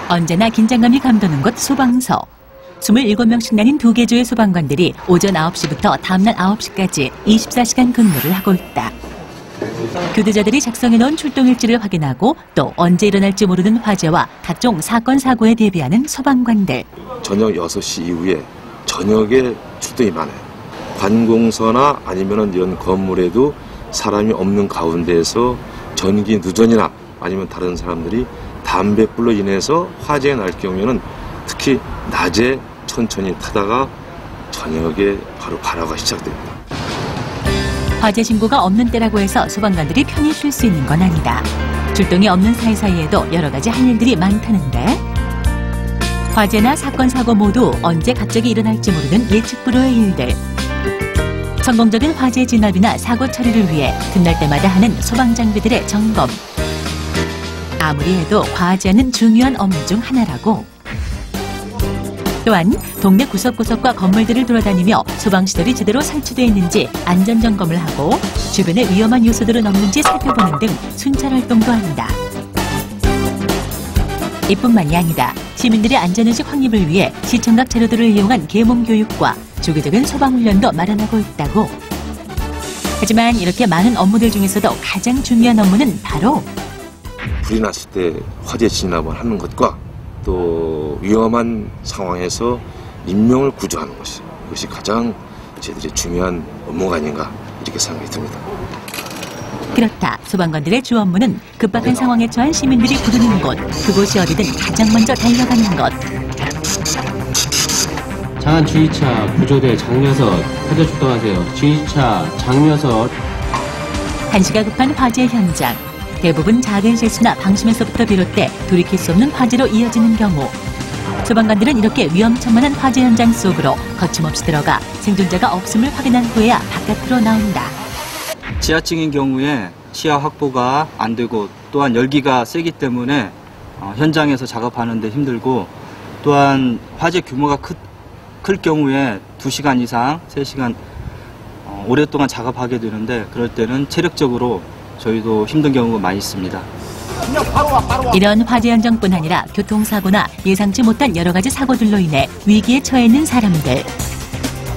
언제나 긴장감이 감도는 곳 소방서. 27명씩 나뉜 2개 조의 소방관들이 오전 9시부터 다음날 9시까지 24시간 근무를 하고 있다. 교대자들이 작성해놓은 출동일지를 확인하고 또 언제 일어날지 모르는 화재와 각종 사건, 사고에 대비하는 소방관들. 저녁 6시 이후에 저녁에 출동이 많아요. 관공서나 아니면 이런 건물에도 사람이 없는 가운데에서 전기 누전이나 아니면 다른 사람들이 담뱃불로 인해서 화재가 날 경우에는 특히 낮에 천천히 타다가 저녁에 바로 가라가 시작됩니다. 화재 신고가 없는 때라고 해서 소방관들이 편히 쉴 수 있는 건 아니다. 출동이 없는 사이사이에도 여러 가지 할 일들이 많다는데 화재나 사건, 사고 모두 언제 갑자기 일어날지 모르는 예측 불허의 일들. 성공적인 화재 진압이나 사고 처리를 위해 틈날 때마다 하는 소방 장비들의 점검. 아무리 해도 과하지 않은 중요한 업무 중 하나라고. 또한 동네 구석구석과 건물들을 돌아다니며 소방시설이 제대로 설치되어 있는지 안전점검을 하고 주변에 위험한 요소들은 없는지 살펴보는 등 순찰 활동도 한다. 이뿐만이 아니다. 시민들의 안전의식 확립을 위해 시청각 자료들을 이용한 계몽 교육과 주기적인 소방훈련도 마련하고 있다고. 하지만 이렇게 많은 업무들 중에서도 가장 중요한 업무는 바로 불이 났을 때 화재 진압을 하는 것과 또 위험한 상황에서 인명을 구조하는 것이 이것이 가장 저희들의 중요한 업무가 아닌가 이렇게 생각이 듭니다. 그렇다. 소방관들의 주 업무는 급박한 상황에 처한 시민들이 부르는 곳, 그곳이 어디든 가장 먼저 달려가는 것. 장안 주의차 구조대 장려석 화재 출동하세요. 주의차 장려석. 한시가 급한 화재 현장. 대부분 작은 실수나 방심에서부터 비롯돼 돌이킬 수 없는 화재로 이어지는 경우 소방관들은 이렇게 위험천만한 화재 현장 속으로 거침없이 들어가 생존자가 없음을 확인한 후에야 바깥으로 나온다. 지하층인 경우에 시야 확보가 안 되고 또한 열기가 세기 때문에 현장에서 작업하는 데 힘들고 또한 화재 규모가 클 경우에 2시간 이상, 3시간 오랫동안 작업하게 되는데 그럴 때는 체력적으로 저희도 힘든 경우가 많이 있습니다. 이런 화재 현장뿐 아니라 교통사고나 예상치 못한 여러 가지 사고들로 인해 위기에 처해 있는 사람들.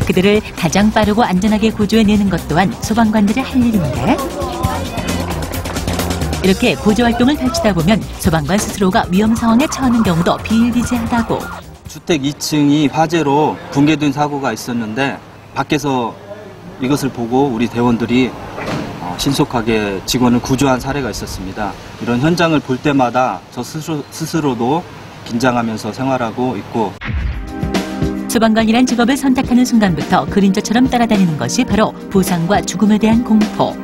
그들을 가장 빠르고 안전하게 구조해내는 것 또한 소방관들의 할 일인데 이렇게 구조활동을 펼치다 보면 소방관 스스로가 위험 상황에 처하는 경우도 비일비재하다고. 주택 2층이 화재로 붕괴된 사고가 있었는데 밖에서 이것을 보고 우리 대원들이 신속하게 직원을 구조한 사례가 있었습니다. 이런 현장을 볼 때마다 저 스스로도 긴장하면서 생활하고 있고 소방관이란 직업을 선택하는 순간부터 그림자처럼 따라다니는 것이 바로 부상과 죽음에 대한 공포.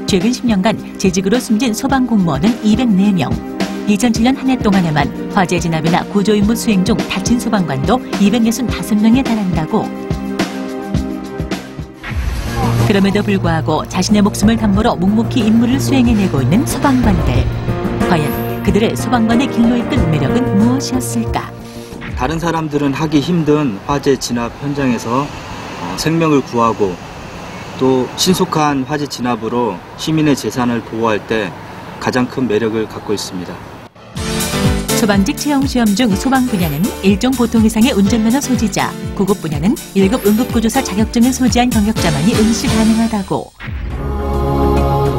최근 10년간 재직으로 숨진 소방 공무원은 204명. 2007년 한 해 동안에만 화재 진압이나 구조 임무 수행 중 다친 소방관도 265명에 달한다고. 그럼에도 불구하고 자신의 목숨을 담보로 묵묵히 임무를 수행해내고 있는 소방관들. 과연 그들의 소방관의 길로 이끈 매력은 무엇이었을까? 다른 사람들은 하기 힘든 화재 진압 현장에서 생명을 구하고 또 신속한 화재 진압으로 시민의 재산을 보호할 때 가장 큰 매력을 갖고 있습니다. 소방직 채용시험 중 소방 분야는 1종 보통 이상의 운전면허 소지자, 9급 분야는 1급 응급구조사 자격증을 소지한 경력자만이 응시 가능하다고.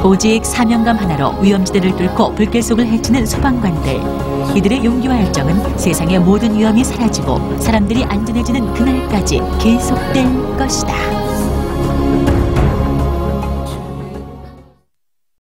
오직 사명감 하나로 위험지대를 뚫고 불길 속을 헤치는 소방관들. 이들의 용기와 열정은 세상의 모든 위험이 사라지고 사람들이 안전해지는 그날까지 계속될 것이다.